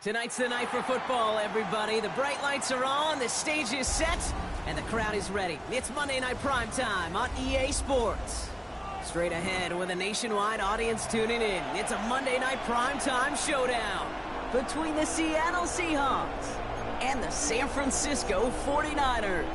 Tonight's the night for football, everybody. The bright lights are on, the stage is set, and the crowd is ready. It's Monday Night Primetime on EA Sports. Straight ahead with a nationwide audience tuning in, it's a Monday Night Primetime showdown between the Seattle Seahawks and the San Francisco 49ers.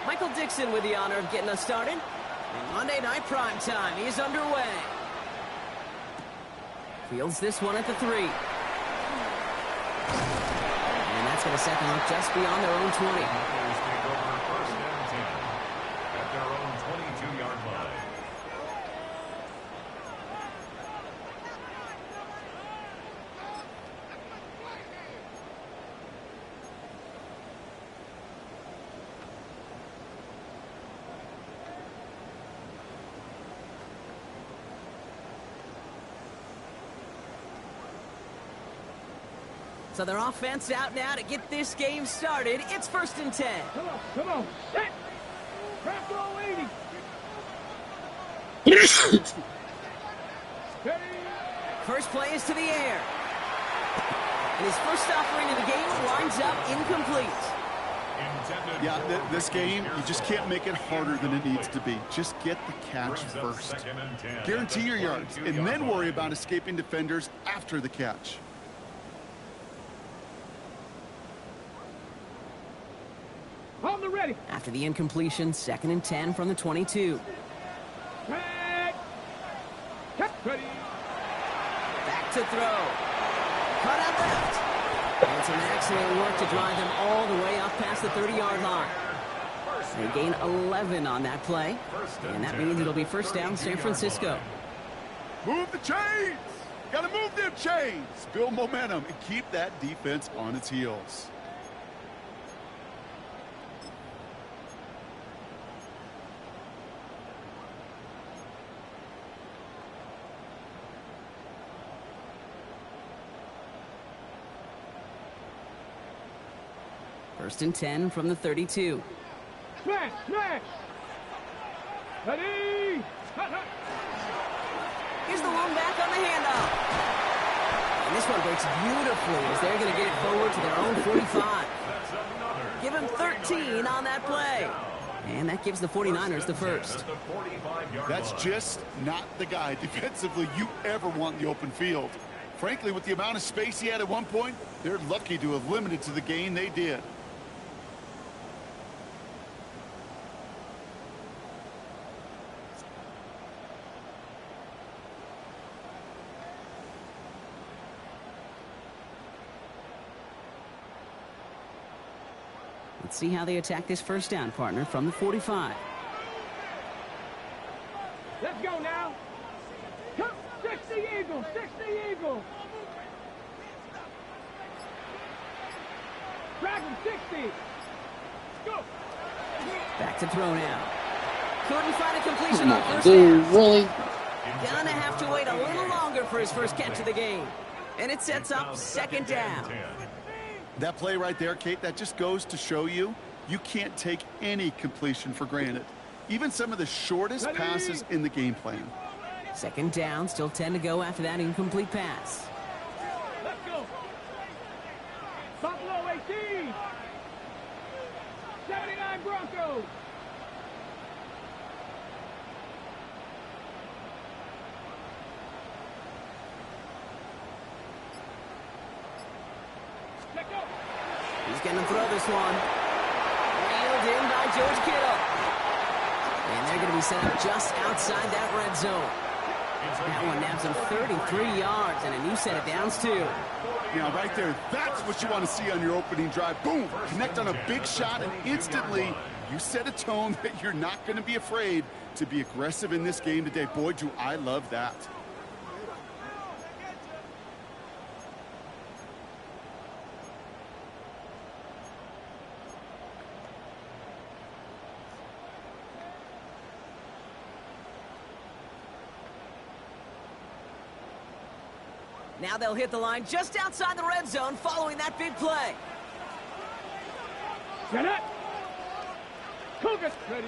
Michael Dixon with the honor of getting us started. And Monday Night Primetime is underway. Fields this one at the 3. And that's going to set them up just beyond their own 20. Take over first and 10 at their own 22-yard line. So their offense out now to get this game started. It's first and 10. Come on, set! Crack roll 80! First play is to the air. And his first offering of the game winds up incomplete. Yeah, this game, you just can't make it harder than it needs to be. Just get the catch first. Guarantee your yards, and then worry about escaping defenders after the catch. On the ready. After the incompletion, second and 10 from the 22. Ready. Back to throw. Cut out left. And some excellent work to drive them all the way up past the 30-yard line. They gain 11 on that play. And that means it'll be first down San Francisco. Move the chains! Gotta move them chains! Build momentum and keep that defense on its heels. First and 10 from the 32. Smash, smash! Ready! Here's the one back on the handoff. And this one breaks beautifully as they're going to get it forward to their own 45. Give him 13 on that play. And that gives the 49ers the first. That's just not the guy defensively you ever want in the open field. Frankly, with the amount of space he had at one point, they're lucky to have limited to the gain they did. Let's see how they attack this first down, partner, from the 45. Let's go now. Come, 60 Eagles, 60 Eagles. Drag him, 60. Go. Back to throw now. Couldn't find a completion Come on on, first dude, down. really? Gonna have to wait a little longer for his first catch of the game. And it sets up second down. That play right there, Kate, that just goes to show you, you can't take any completion for granted. Even some of the shortest passes in the game plan. Second down, still 10 to go after that incomplete pass. Let's go. Buffalo 18. 79 Broncos. Let's go. He's going to throw this one. Reeled in by George Kittle. And they're going to be set up just outside that red zone. That one naps him 33 yards and a new set of downs, too. Now, right there, that's what you want to see on your opening drive. Boom! Connect on a big shot, and instantly you set a tone that you're not going to be afraid to be aggressive in this game today. Boy, do I love that. Now they'll hit the line just outside the red zone following that big play. Get it. Cougars. Ready.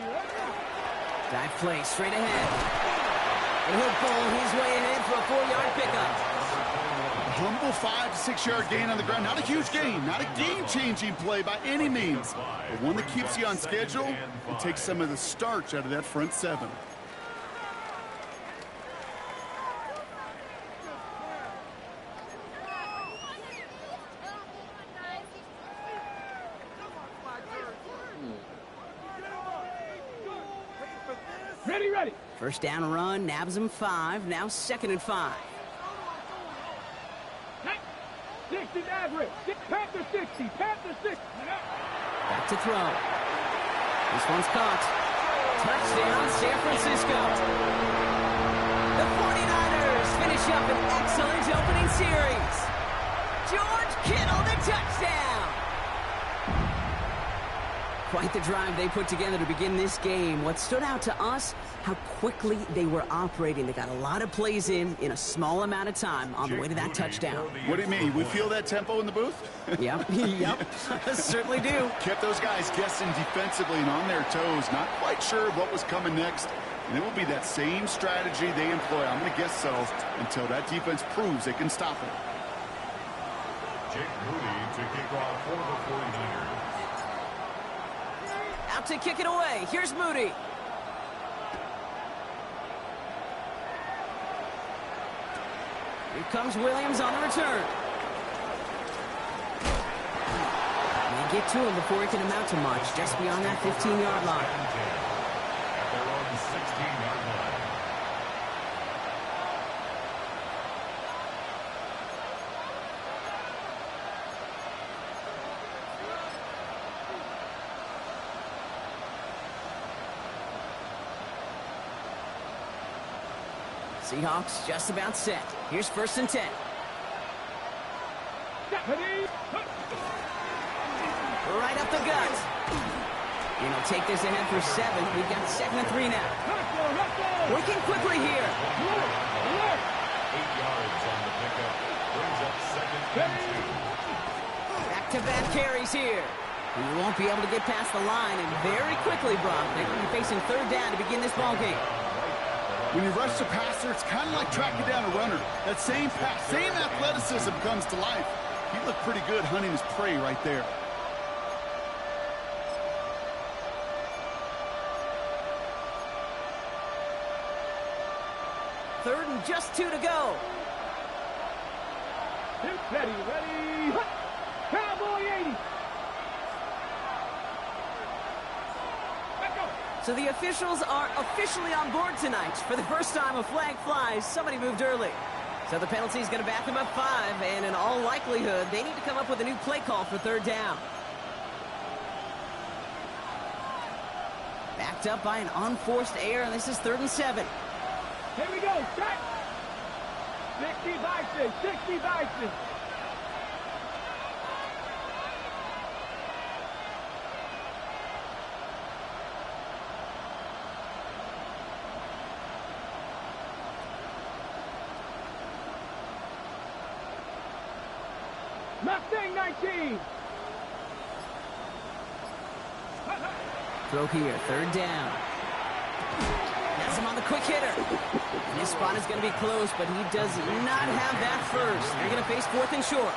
Dive play straight ahead. And he'll bowl his way ahead for a 4-yard pickup. A humble 5 to 6 yard gain on the ground. Not a huge gain, not a game-changing play by any means, but one that keeps you on schedule and takes some of the starch out of that front seven. Ready, ready. First down run, nabs him 5. Now 2nd and 5. 60 average. Panther 60. Panther 60. Back to throw. This one's caught. Touchdown, San Francisco. The 49ers finish up an excellent opening series. George Kittle, the touchdown. Quite the drive they put together to begin this game. What stood out to us, how quickly they were operating. They got a lot of plays in a small amount of time on the way to that touchdown. What do you mean? We feel that tempo in the booth? Yep, yep, certainly do. Kept those guys guessing defensively and on their toes, not quite sure what was coming next. And it will be that same strategy they employ, I'm going to guess so, until that defense proves they can stop it. Jake Moody to kick off for the 49ers. Out to kick it away. Here's Moody. Here comes Williams on the return. They get to him before he can amount to much, just beyond that 15-yard line. At their own 16-yard line. Seahawks just about set. Here's 1st and 10. Right up the gut. And he'll take this ahead for 7. We've got 2nd and 3 now. Working quickly here. 8 yards on the pickup. Brings up 2nd and 2. Back-to-back carries here. And you won't be able to get past the line. And very quickly, Brock, they're going to be facing 3rd down to begin this ball game. When you rush the passer, it's kind of like tracking down a runner. That same pass, same athleticism comes to life. He looked pretty good hunting his prey right there. Third and just 2 to go. Ready, ready. Cowboy 80. So the officials are officially on board tonight. For the first time, a flag flies. Somebody moved early. So the penalty is going to back them up 5, and in all likelihood, they need to come up with a new play call for 3rd down. Backed up by an unforced error, and this is 3rd and 7. Here we go. Start. 60 Bison. 60 Bison. Mustang 19. Throw here, third down. Has him on the quick hitter. And his spot is going to be close, but he does not have that first. They're going to face 4th and short.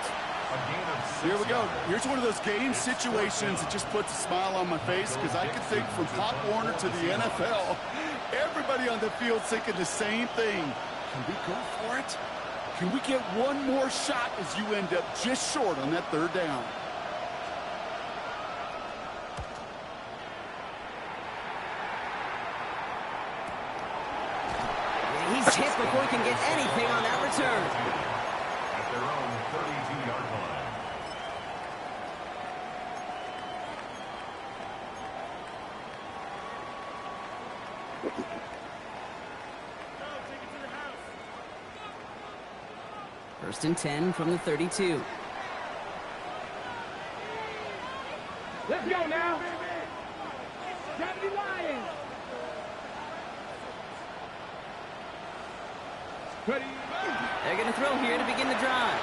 Here we go. Here's one of those game situations that just puts a smile on my face because I can think from Pop Warner to the NFL, everybody on the field thinking the same thing. Can we go for it? Can we get one more shot as you end up just short on that third down? He's hit before he can get anything on that return. At their own 32-yard line. First and 10 from the 32. Let's go now. 70 Lions. Ready. They're going to throw here to begin the drive.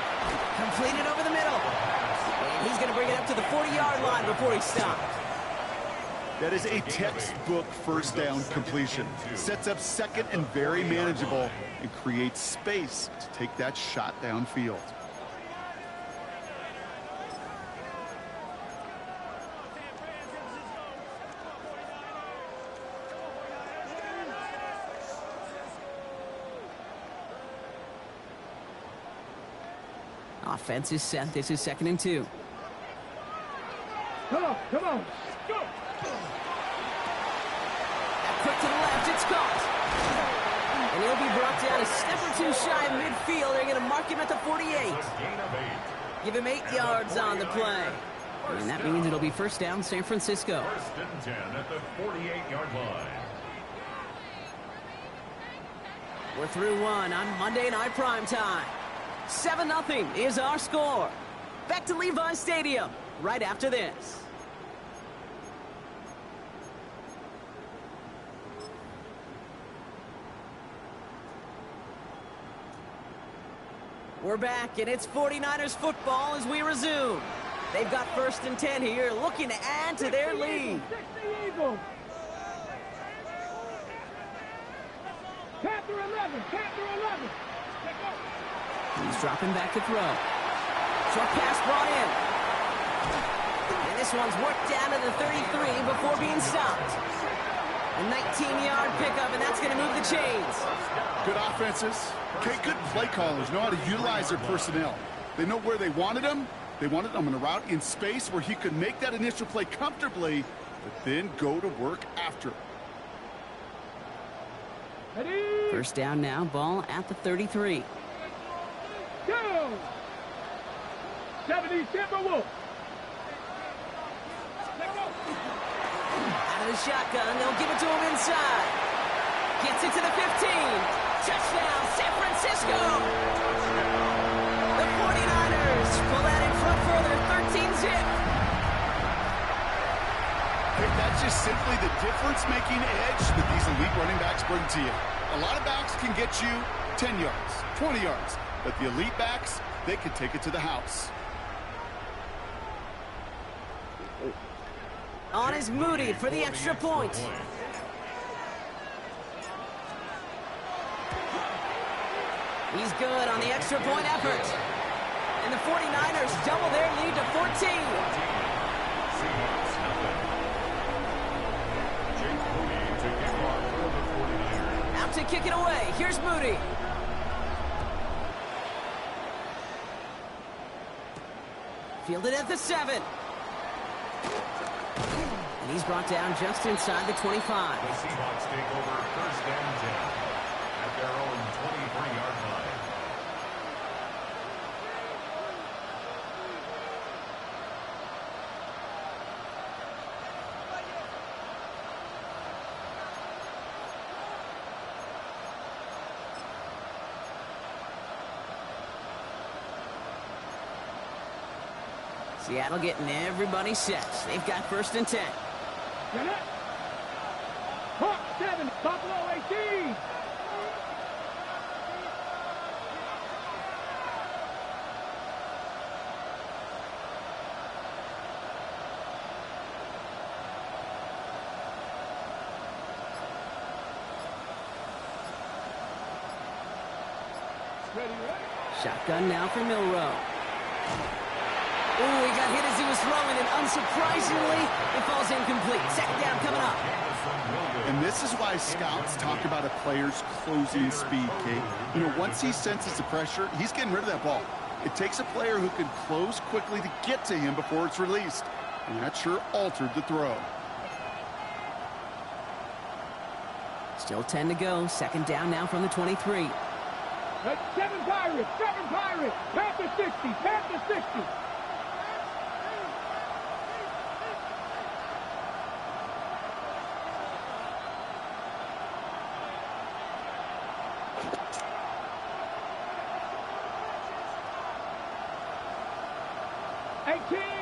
Completed over the middle. And he's going to bring it up to the 40-yard line before he stops. That is a textbook first down completion. Sets up second and very manageable and creates space to take that shot downfield. Offense is set. This is 2nd and 2. Come on, come on. Go. Quick to the left, it's caught. And he'll be brought down a step or two shy of midfield. They're going to mark him at the 48. Give him 8 yards on the play. And that means it'll be first down, San Francisco. First and 10 at the 48-yard line. We're through one on Monday Night Prime Time. 7-0 is our score. Back to Levi Stadium right after this. We're back, and it's 49ers football as we resume. They've got first and 10 here, looking to add to their lead. 60 Eagles. Panther 11. Panther 11. He's dropping back to throw. Short pass brought in. And this one's worked down to the 33 before being stopped. A 19-yard pickup, and that's going to move the chains. Good offenses. Okay, good play callers know how to utilize their personnel. They know where they wanted them. They wanted them in a route in space where he could make that initial play comfortably, but then go to work after. Ready. First down now, ball at the 33. Go. 70 Timberwolves. Out of the shotgun, they'll give it to him inside. Gets it to the 15. Touchdown, San Francisco! The 49ers pull that in front for their 13-zip. That's just simply the difference-making edge that these elite running backs bring to you. A lot of backs can get you 10 yards, 20 yards, but the elite backs, they can take it to the house. On is Moody for the extra point. He's good on the extra point effort. And the 49ers double their lead to 14. Out to kick it away. Here's Moody. Fielded at the 7. And he's brought down just inside the 25. The Seahawks take over first and 10 at their own 23-yard line. Seattle getting everybody set. They've got first and 10. Get it. Hawk 7, Buffalo 18. Shotgun now for Milrow. Ooh, he got hit as he was throwing, and unsurprisingly, it falls incomplete. Second down coming up. And this is why scouts talk about a player's closing speed, Kate. You know, once he senses the pressure, he's getting rid of that ball. It takes a player who can close quickly to get to him before it's released. And that sure altered the throw. Still 10 to go. Second down now from the 23. That's 7 Pirates, 7 Pirates. Panther 60, Panther 60.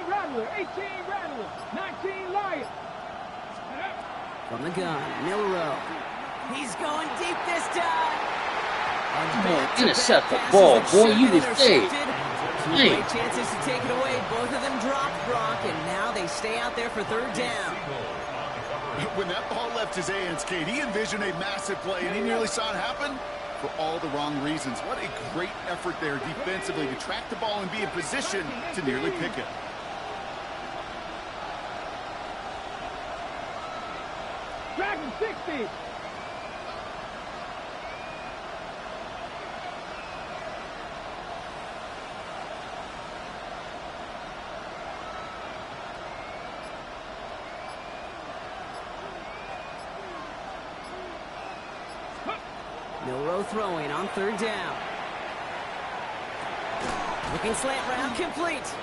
Rattler, 18 Rattler, 19 Lion. From the gun, Milrow. He's going deep this time. Come on, intercept the ball, boy. You was there. Great chances to take it away. Both of them dropped, Brock, and now they stay out there for third down. When that ball left his hands, Kate, he envisioned a massive play, and he nearly saw it happen for all the wrong reasons. What a great effort there defensively to track the ball and be in position to nearly pick it. Dragon 60. Milrow throwing on third down. Looking slant route, complete.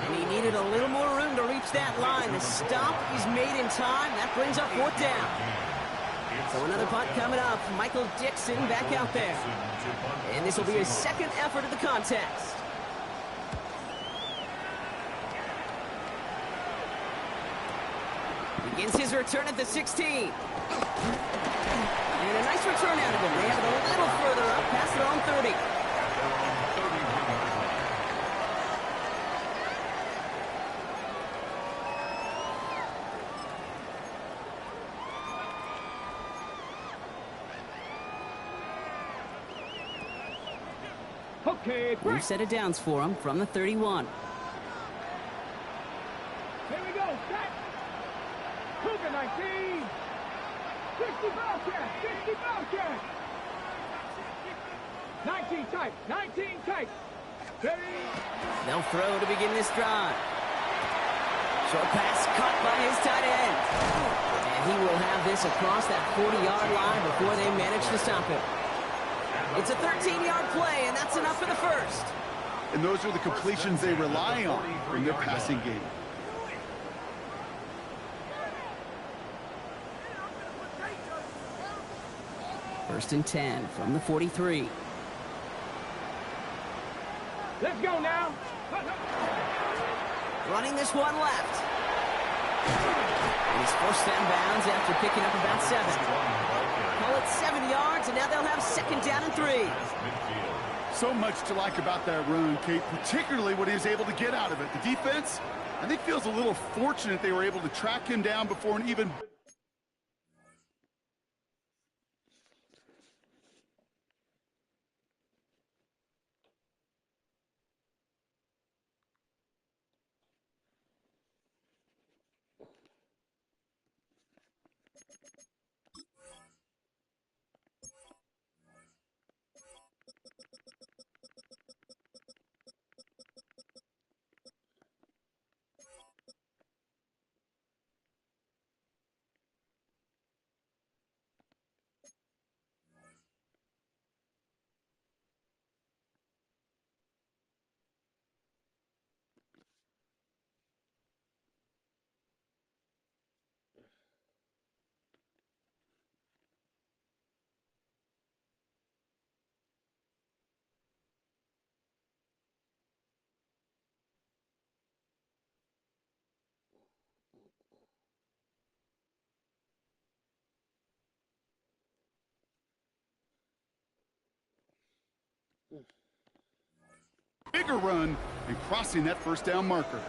And he needed a little more room to reach that line. The stop is made in time. That brings up fourth down. So another punt coming up. Michael Dixon back out there. And this will be his second effort of the contest. Begins his return at the 16. And a nice return out of him. They have it a little further up, past their own 30. Okay, New set of downs for him from the 31. Here we go, set. Cougar 19. 60 Bobcat, 60 Bobcat. 19 tight, 19 tight. They'll throw to begin this drive. Short pass caught by his tight end. And he will have this across that 40-yard line before they manage to stop him. It's a 13-yard play, and that's enough for the first. And those are the completions they rely on in their passing game. First and 10 from the 43. Let's go now. Running this one left. And he's forced down bounds after picking up about 7. Call it 7 yards, and now they'll have second down and 3. So much to like about that run, Kate, particularly what he was able to get out of it. The defense, I think, feels a little fortunate they were able to track him down before an even... Bigger run and crossing that first down marker.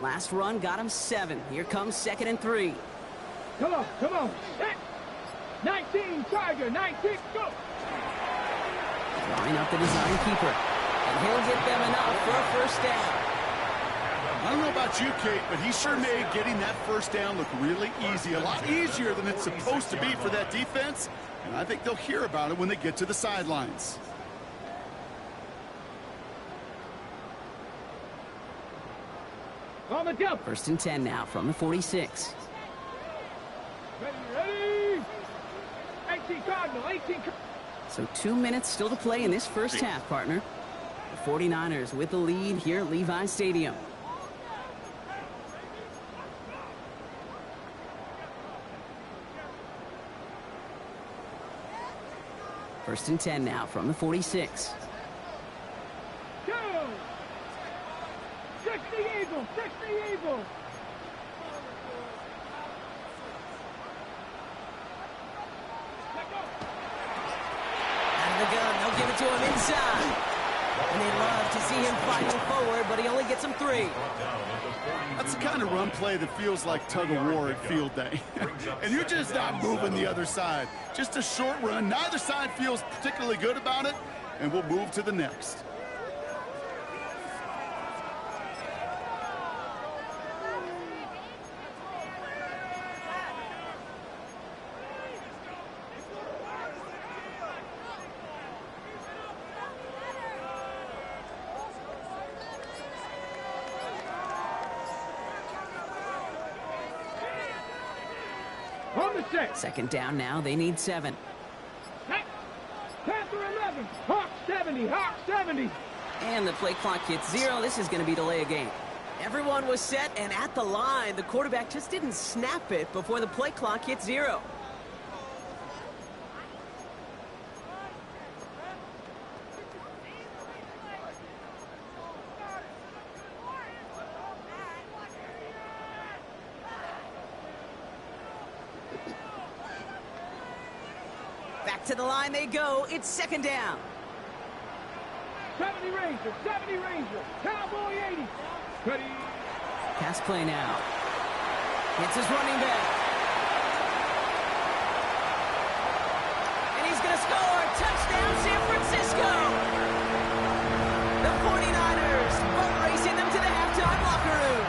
Last run got him 7. Here comes 2nd and 3. Come on, come on. 19, Tiger, 19, go. Drawing up the design keeper. And he'll get them enough for a first down. I don't know about you, Kate, but he sure made getting that first down look really easy. A lot easier than it's supposed to be for that defense. And I think they'll hear about it when they get to the sidelines. On the jump. 1st and 10 now from the 46. Ready. 18 Cardinal, 18. So 2 minutes still to play in this first half, partner. The 49ers with the lead here at Levi Stadium. First and 10 now from the 46. Go. 60 Eagles, 60 Eagles. Out of the gun, they'll give it to him inside. And they love to see him fighting forward, but he only gets him 3. That's the kind of run play that feels like tug-of-war at field day. And you're just not moving the other side. Just a short run. Neither side feels particularly good about it, and we'll move to the next. On the set. 2nd down now, they need 7. Panther 11. Hawk 70. Hawk 70. And the play clock hits 0. This is going to be delay a game. Everyone was set and at the line. The quarterback just didn't snap it before the play clock hit 0. Back to the line they go. It's 2nd down. 70 Ranger. 70 Ranger. Cowboy 80. Ready. Pass play now. It's his running back. And he's going to score. Touchdown, San Francisco. The 49ers boat racing them to the halftime locker room.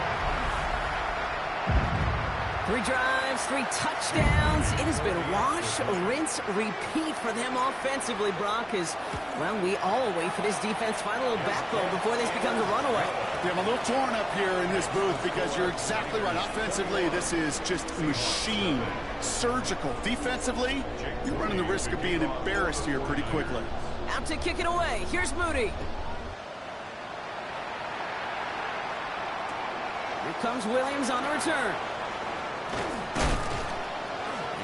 3 drives, 3 touchdowns. It has been wash, rinse, repeat for them offensively, Brock, as, well, we all wait for this defense to find a little backbone before this becomes a runaway. Yeah, I'm a little torn up here in this booth because you're exactly right. Offensively, this is just machine, surgical. Defensively, you're running the risk of being embarrassed here pretty quickly. Out to kick it away. Here's Moody. Here comes Williams on the return.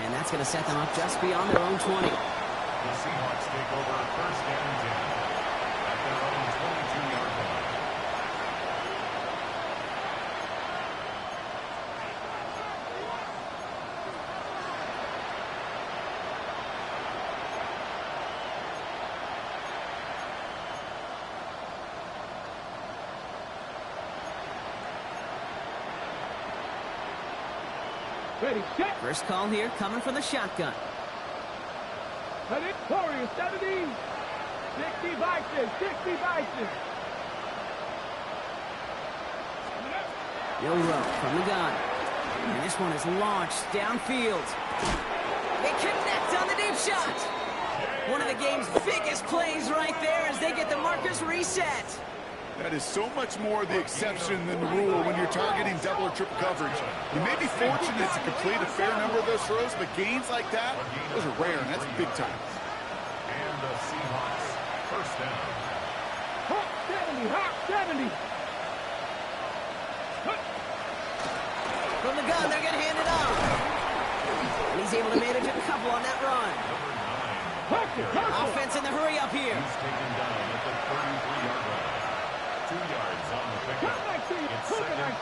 And that's going to set them up just beyond their own 20. The Seahawks take over 1st and 10 at their own 22-yard line. Ready, set. First call here coming from the shotgun. Ready. Warriors 70. 60 Vices. 60 Vices. Bill Rowe from the gun. And this one is launched downfield. They connect on the deep shot. One of the game's biggest plays right there as they get the markers reset. That is so much more the exception than the rule when you're targeting double or triple coverage. You may be fortunate to complete a fair number of those throws, but gains like that, those are rare, and that's big time. And the Seahawks, 1st down. Hawk 70. Hawk 70. From the gun, they're going to hand it off. And he's able to manage a couple on that run. Offense in the hurry up here. He's taken down at the 33-yard line. 2 yards on the pickup. It's 2nd and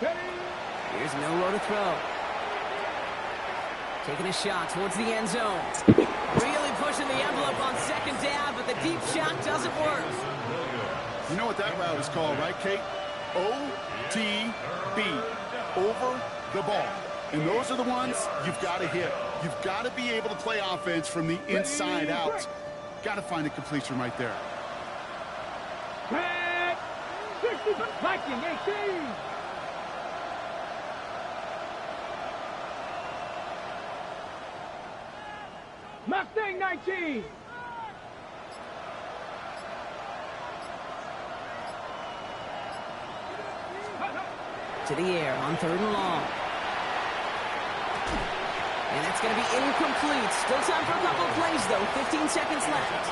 8. Here's nowhere to throw. Taking a shot towards the end zone. Really pushing the envelope on second down, but the deep shot doesn't work. You know what that route is called, right, Kate? OTB, over the ball. And those are the ones you've got to hit. You've got to be able to play offense from the inside out. Got to find a completion right there. Viking 18. Mustang 19. To the air on 3rd and long. And that's going to be incomplete. Still time for a couple of plays, though. 15 seconds left.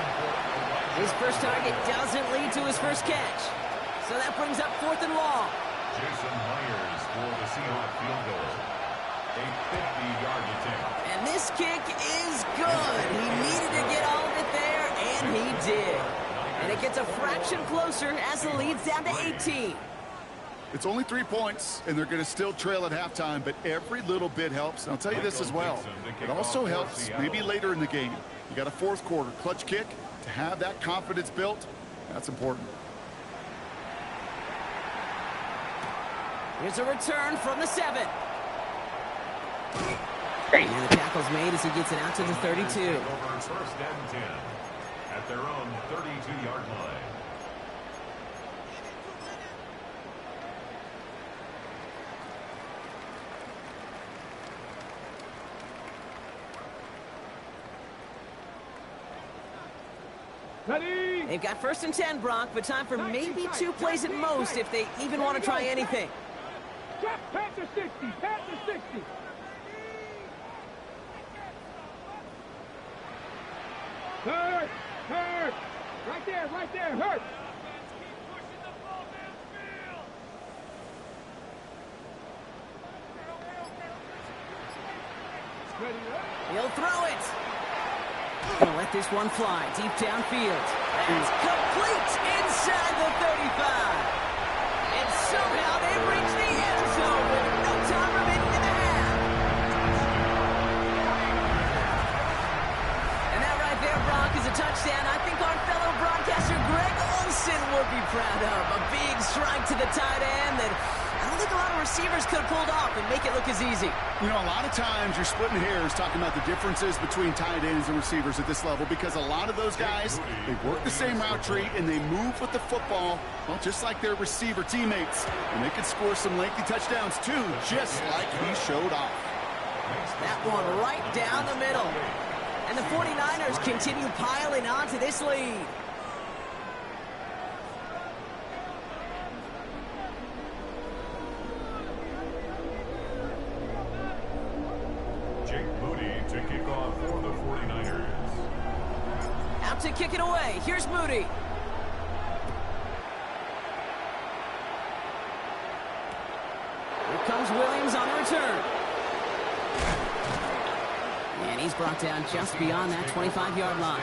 His first target doesn't lead to his first catch. So that brings up 4th and long. Jason Myers for the Seahawks field goal. A 50-yard attempt. And this kick is good. He needed to get all of it there, and he did. And it gets a fraction closer as the lead's down to 18. It's only 3 points, and they're going to still trail at halftime, but every little bit helps. And I'll tell you this as well. It also helps maybe later in the game. You got a 4th quarter clutch kick to have that confidence built. That's important. Here's a return from the 7. And the tackle's made as he gets it out to the 32. Over 1st and 10 at their own 32-yard line. Ready? They've got 1st and 10, Brock, but time for maybe 2 plays at most if they even want to try anything. Panther 60. Panther 60. Hurt. Hurt. Right there. Right there. Hurt. He'll throw it. Gonna let this one fly deep downfield. It's complete inside the 35. And somehow they reach the end zone with no time remaining in the half. And that right there, Brock, is a touchdown I think our fellow broadcaster Greg Olsen would be proud of. A big strike to the tight end that I don't think a lot of receivers could have pulled off and make it look as easy. You know, a lot of times you're splitting hairs talking about the differences between tight ends and receivers at this level because a lot of those guys, they work the same route tree and they move with the football, well, just like their receiver teammates. And they can score some lengthy touchdowns too, just like he showed off. That one right down the middle. And the 49ers continue piling on to this lead. To kick off for the 49ers. Out to kick it away. Here's Moody. Here comes Williams on the return. And he's brought down just beyond that 25-yard line.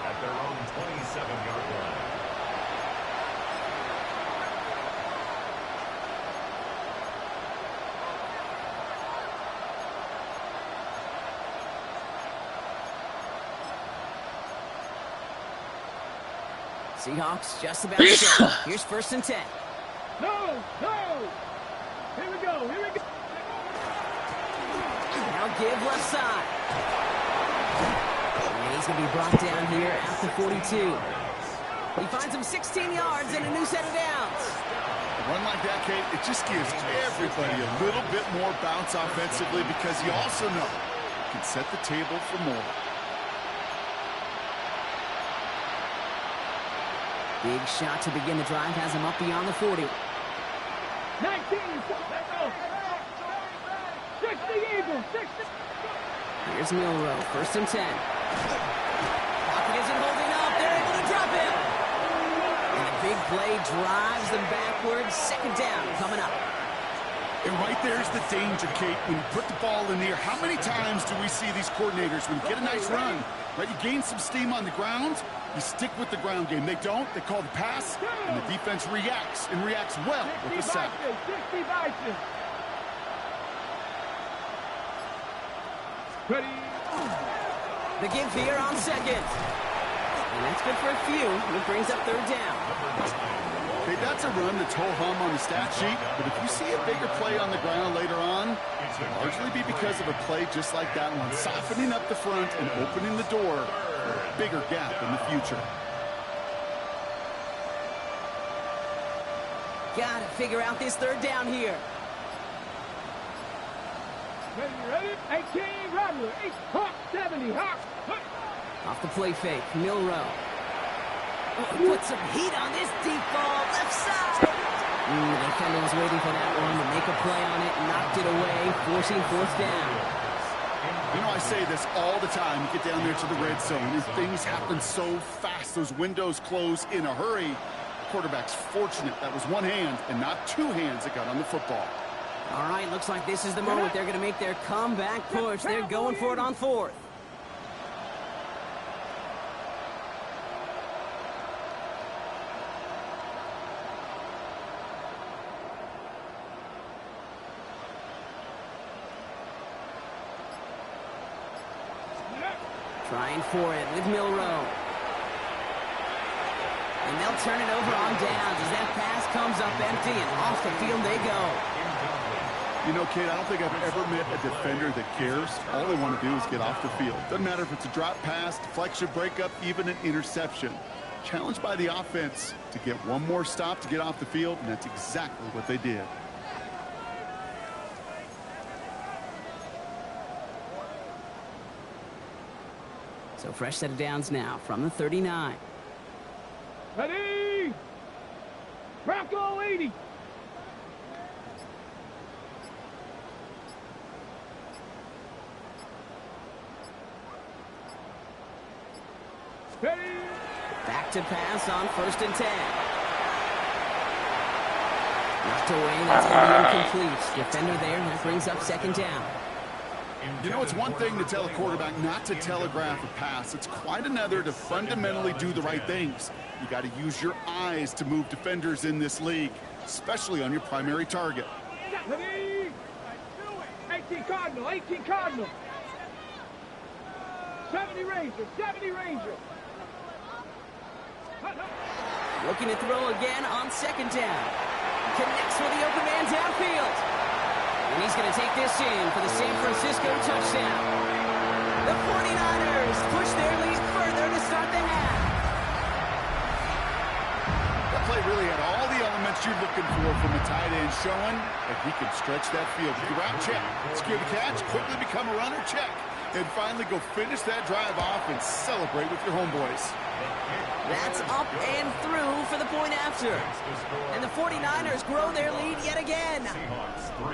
At their own 27-yard line. Seahawks just about set. Here's 1st and 10. No, no. Here we go. Here we go. Now give left side. And he's going to be brought down here at the 42. He finds him 16 yards and a new set of downs. A run like that, Kate, it just gives everybody a little bit more bounce offensively because you also know you can set the table for more. Big shot to begin the drive has him up beyond the 40. 19. Let's go. 60 Eagles. 60. Here's Milrow. 1st and 10. Pocket isn't holding up. They're able to drop him. And a big play drives them backwards. 2nd down coming up. And right there's the danger, Kate. When you put the ball in the air, how many times do we see these coordinators, when you get a nice run, right, you gain some steam on the ground, you stick with the ground game. They don't. They call the pass, and the defense reacts, and reacts well with the sack. 60 Bison. Ready. The give here on second. And that's good for a few. It brings up third down. Okay, that's a run that's ho-hum on the stat sheet, but if you see a bigger play on the ground later on, it'll largely be because of a play just like that one, softening up the front and opening the door for a bigger gap in the future. Gotta figure out this third down here. Ready? 18, Rattler, 8, hop, 70, hop. Off the play fake, Milrow. Put some heat on this deep ball, left side. The defender was waiting for that one to make a play on it, knocked it away, forcing fourth down. You know, I say this all the time. You get down there to the red zone, and things happen so fast. Those windows close in a hurry. Quarterback's fortunate that was one hand and not two hands that got on the football. All right, looks like this is the moment they're going to make their comeback push. They're going for it on fourth. Trying for it with Milrow. And they'll turn it over on downs as that pass comes up empty, and off the field they go. You know, Kate, I don't think I've ever met a defender that cares. All they want to do is get off the field. Doesn't matter if it's a drop pass, deflection, breakup, even an interception. Challenged by the offense to get one more stop to get off the field, and that's exactly what they did. So fresh set of downs now from the 39. Ready? Bronco 80. Ready? Back to pass on 1st and 10. Knocked away, that's going to be incomplete. Defender there, that brings up 2nd down. You know, it's one thing to tell a quarterback not to telegraph a pass. It's quite another to fundamentally do the right things. You got to use your eyes to move defenders in this league, especially on your primary target. 18 Cardinal, 18 Cardinal. 70 Ranger, 70 Ranger. Looking to throw again on 2nd down. Connects with the open man downfield. And he's going to take this in for the San Francisco touchdown. The 49ers push their lead further to start the half. That play really had all the elements you're looking for from a tight end, showing that he can stretch that field. Route check, secure the catch, quickly become a runner, check, and finally go finish that drive off and celebrate with your homeboys. That's up and through for the point after. And the 49ers grow their lead yet again. Seahawks 3.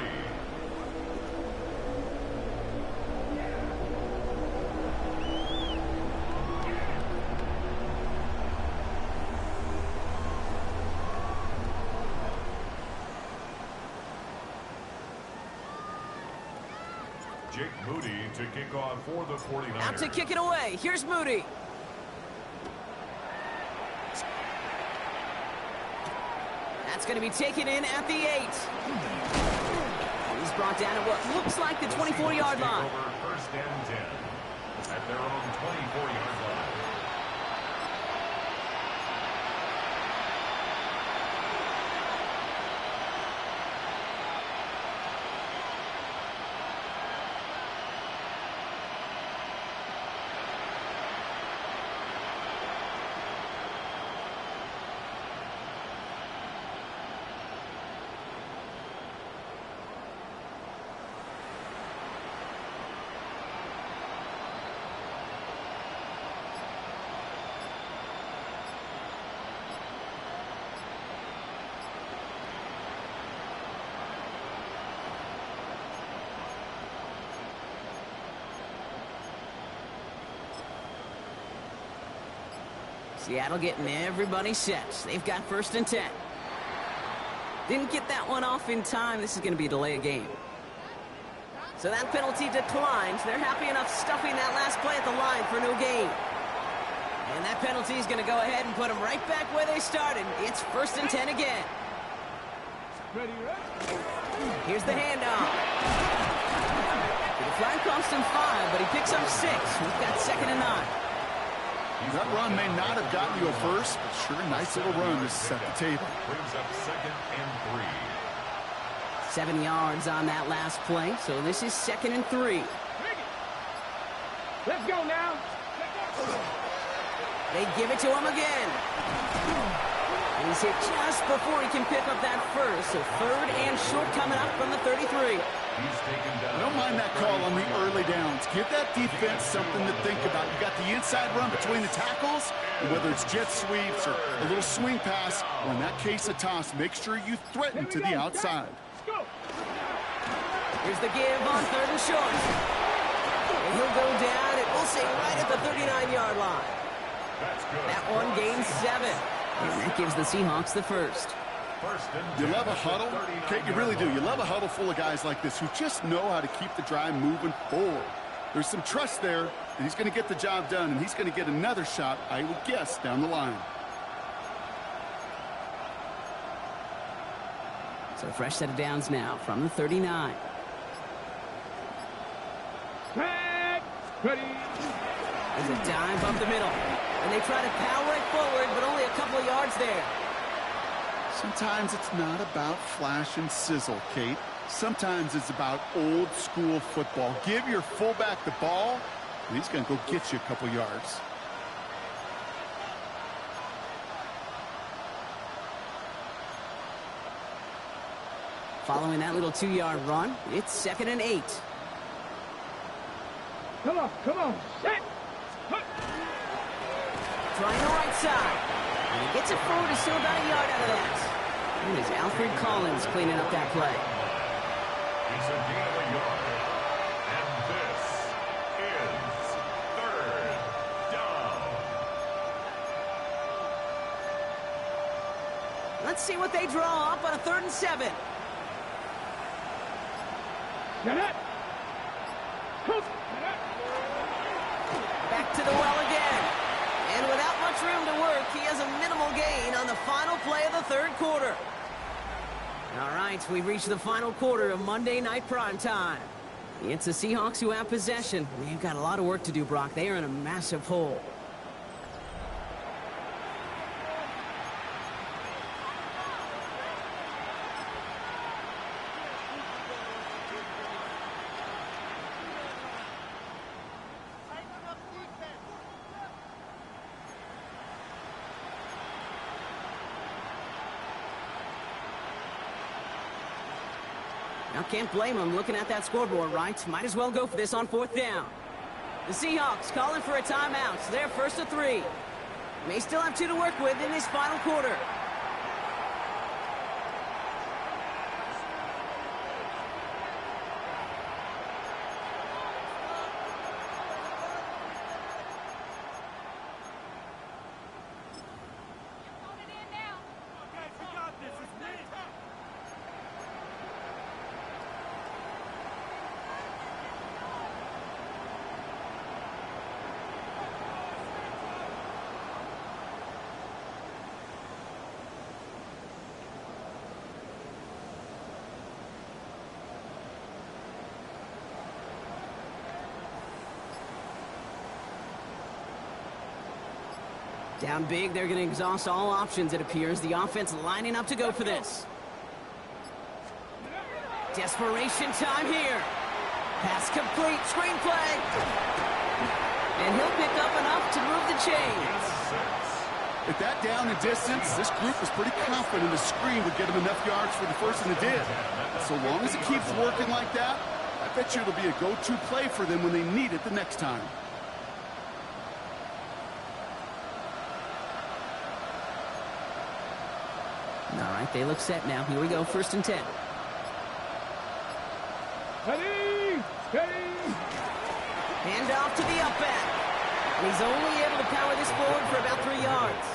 Jake Moody to kick off for the 49ers. Out to kick it away. Here's Moody. That's going to be taken in at the 8. He's brought down at what looks like the 24-yard line. 1st and 10 at their own 24-yard line. Seattle getting everybody set. They've got 1st and 10. Didn't get that one off in time. This is going to be a delay of game. So that penalty declines. They're happy enough stuffing that last play at the line for no gain. And that penalty is going to go ahead and put them right back where they started. It's 1st and 10 again. Ready? Here's the handoff. The flag cost him 5, but he picks up 6. We've got 2nd and 9. That run may not have gotten you a first, but sure, nice little run to set the table. Brings up 2nd and 3. 7 yards on that last play, so this is 2nd and 3. Let's go now. They give it to him again. And he's hit just before he can pick up that first, so 3rd and short coming up from the 33. He's taken down. I don't mind that call on the early downs. Give that defense something to think about. You got the inside run between the tackles, and whether it's jet sweeps or a little swing pass, or in that case a toss, make sure you threaten to the outside. Here's the give on 3rd and short. And he'll go down, and we'll say right at the 39-yard line. That's good. That one gains 7. And that gives the Seahawks the first. You love a huddle? Kate, you really do. You love a huddle full of guys like this who just know how to keep the drive moving forward. There's some trust there, and he's going to get the job done, and he's going to get another shot, I would guess, down the line. So a fresh set of downs now from the 39. Ready. There's a dive up the middle. And they try to power it forward, but only a couple of yards there. Sometimes it's not about flash and sizzle, Kate. Sometimes it's about old school football. Give your fullback the ball, and he's going to go get you a couple yards. Following that little 2-yard run, it's 2nd and 8. Come on. Set. Trying the right side. And he gets it forward. He's still about a yard out of that. And it's Alfred Collins cleaning up that play. He's a gain of a yard. And this is 3rd down. Let's see what they draw up on a 3rd and 7. Get it. Back to the well again. And without much room to work, he has a minimal gain on the final play of the 3rd quarter. All right, we've reached the final quarter of Monday Night Primetime. It's the Seahawks who have possession. They've got a lot of work to do, Brock. They are in a massive hole. Now, can't blame him looking at that scoreboard, right? Might as well go for this on 4th down. The Seahawks calling for a timeout. So they're 1st and 3. May still have 2 to work with in this final quarter. Down big, they're going to exhaust all options, it appears. The offense lining up to go for this. Desperation time here. Pass complete, screenplay. And he'll pick up enough to move the chains. At that down and distance, this group was pretty confident the screen would get him enough yards for the first, and it did. So long as it keeps working like that, I bet you it'll be a go-to play for them when they need it the next time. All right, they look set now. Here we go, 1st and 10. Ready. Hand off to the up back. And he's only able to power this forward for about 3 yards.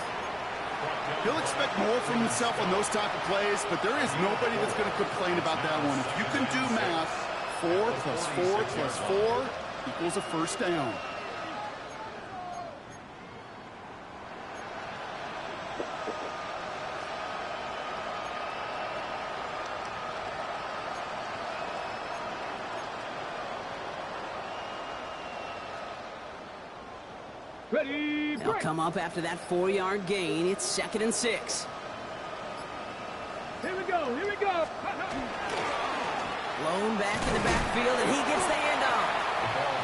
He'll expect more from himself on those type of plays, but there is nobody that's going to complain about that one. If you can do math, 4 plus 4 plus 4 equals a 1st down. Ready, They'll break. come up after that 4-yard gain. It's 2nd and 6. Here we go, here we go. Blown back in the backfield, and he gets the handoff.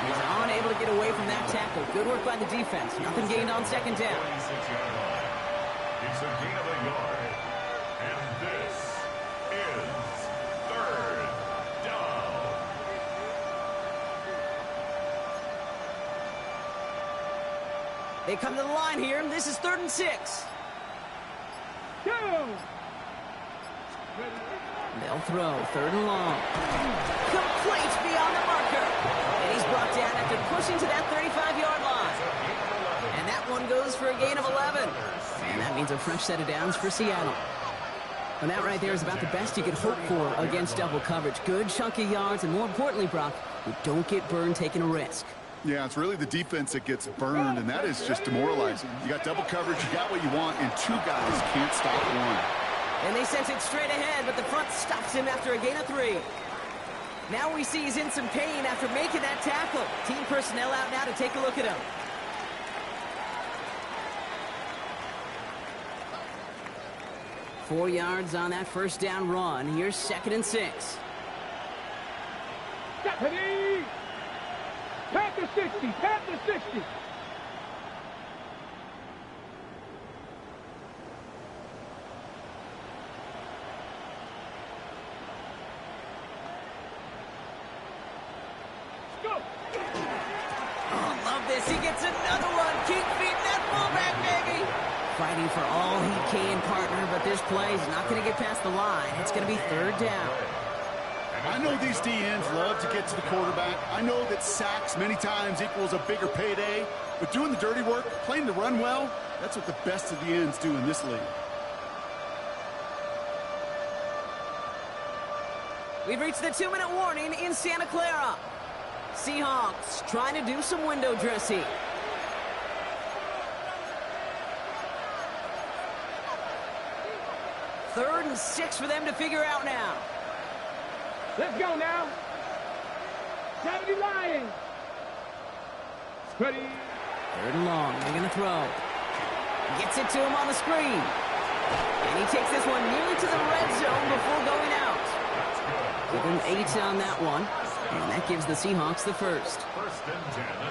He's unable to get away from that tackle. Good work by the defense. Nothing gained on 2nd down. 26-yard line. It's a gain of a yard. And this is 3rd down. They come to the line here. This is 3rd and 6. Go. They'll throw 3rd and long. Complete beyond the marker. And he's brought down after pushing to that 35-yard line. And that one goes for a gain of 11. And that means a fresh set of downs for Seattle. And that right there is about the best you could hope for against double coverage. Good chunk of yards, and more importantly, Brock, you don't get burned taking a risk. Yeah, it's really the defense that gets burned, and that is just demoralizing. You got double coverage, you got what you want, and 2 guys can't stop one. And they sent it straight ahead, but the front stops him after a gain of 3. Now we see he's in some pain after making that tackle. Team personnel out now to take a look at him. Four yards on that first down run. Here's 2nd and 6. Ready. Tap the 60, tap the 60. Go. Oh, love this. He gets another one. Keep feeding that fullback, baby. Fighting for all he can, partner, but this play is not going to get past the line. It's going to be 3rd down. I know these DNs love to get to the quarterback. I know that sacks many times equals a bigger payday, but doing the dirty work, playing the run well, that's what the best of the ends do in this league. We've reached the 2-minute warning in Santa Clara. Seahawks trying to do some window dressing. Third and 6 for them to figure out now. Let's go now. 70 Lions. Ready. 3rd and long. They're going to throw. Gets it to him on the screen. And he takes this one nearly to the red zone before going out. Give him 8 on that one. And that gives the Seahawks the first.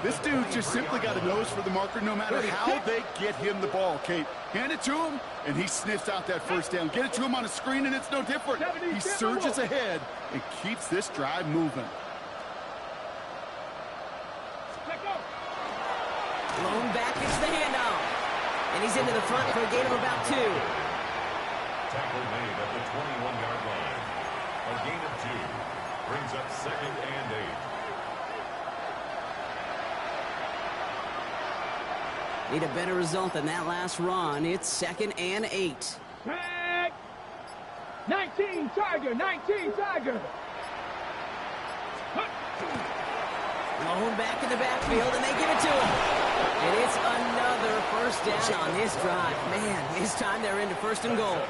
This dude just simply got a nose for the marker no matter how they get him the ball, Kate. Hand it to him, and he sniffs out that first down. Get it to him on a screen, and it's no different. He surges ahead and keeps this drive moving. Let's go. Blown back, it's the handoff. And he's into the front for a gain of about 2. Tackle made at the 21-yard line. A gain of 2 brings up 2nd and 8. Need a better result than that last run. It's 2nd and 8. Back. 19 Tiger, 19 Tiger. Blown back in the backfield, and they give it to him. And it's another first down on this drive. Man, this time they're into 1st and goal.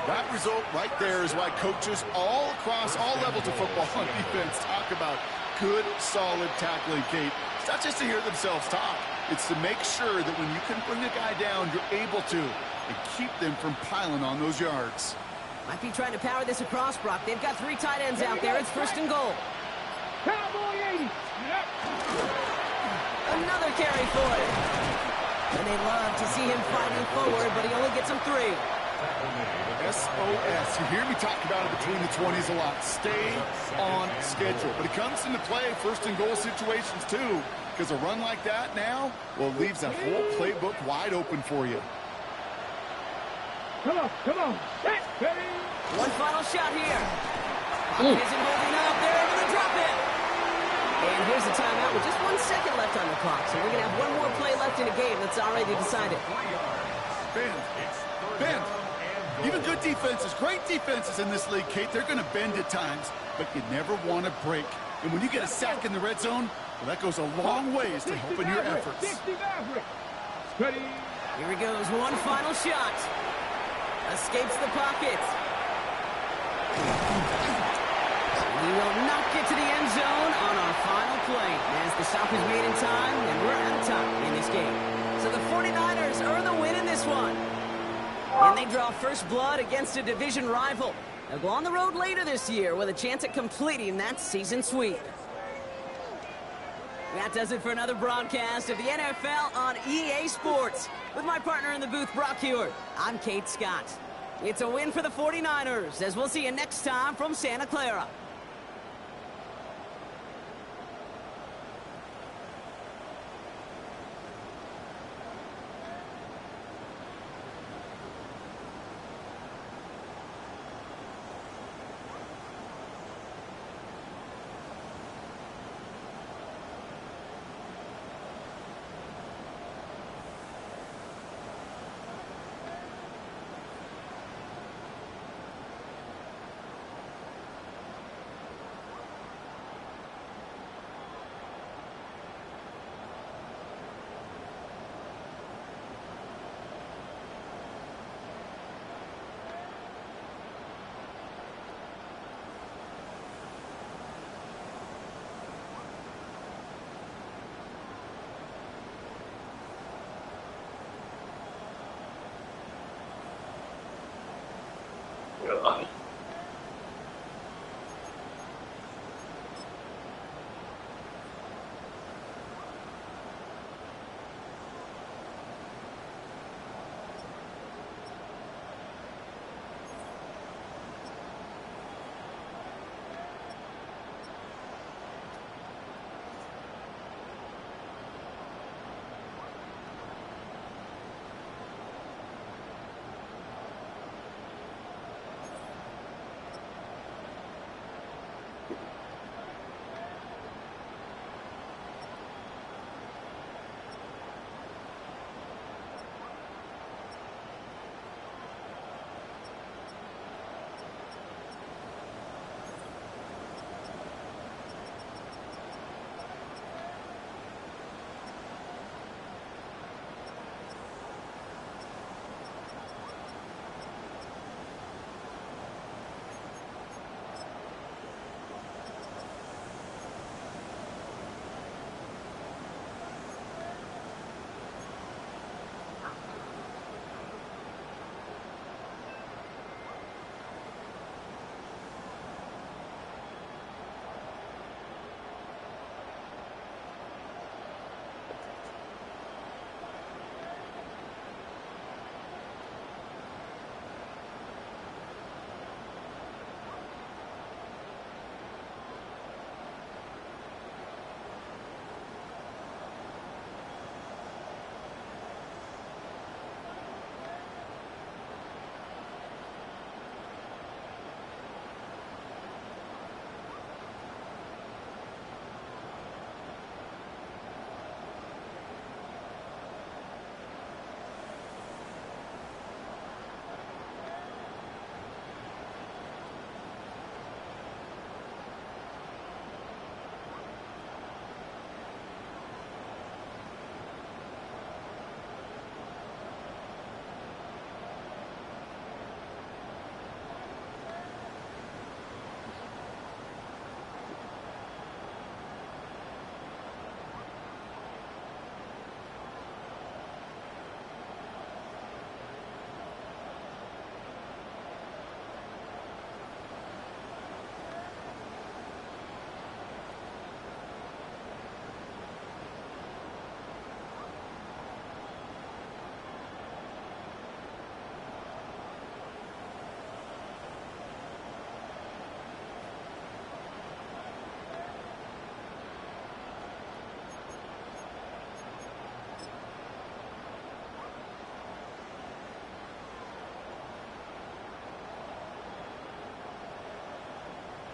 That result right there is why coaches all across all levels of football on defense talk about good, solid tackling, Kate. It's not just to hear themselves talk. It's to make sure that when you can bring a guy down, you're able to, and keep them from piling on those yards. Might be trying to power this across, Brock. They've got 3 tight ends out there. It's 1st and goal. Cowboy 80. Yep. Another carry for it. And they love to see him fighting forward, but he only gets them 3. SOS. You hear me talk about it between the 20s a lot. Stay on schedule. But it comes into play 1st and goal situations too, because a run like that now, well, it leaves that whole playbook wide open for you. Come on, come on. Set, ready. One final shot here. Isn't holding up. They're able to drop it. And here's the timeout with just 1 second left on the clock. So we're going to have one more play left in the game that's already decided. Bend. Even good defenses, great defenses in this league, Kate, they're going to bend at times, but you never want to break. And when you get a sack in the red zone, well, that goes a long ways to helping your efforts. 60 Maverick. Ready. Here he goes. One final shot. Escapes the pocket. He will not get to the end zone on our final play as the stop is made in time, and we're out of time in this game. So the 49ers earn the win in this one. And they draw first blood against a division rival. They'll go on the road later this year with a chance at completing that season sweep. That does it for another broadcast of the NFL on EA Sports. With my partner in the booth, Brock Heward, I'm Kate Scott. It's a win for the 49ers, as we'll see you next time from Santa Clara.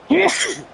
Yes.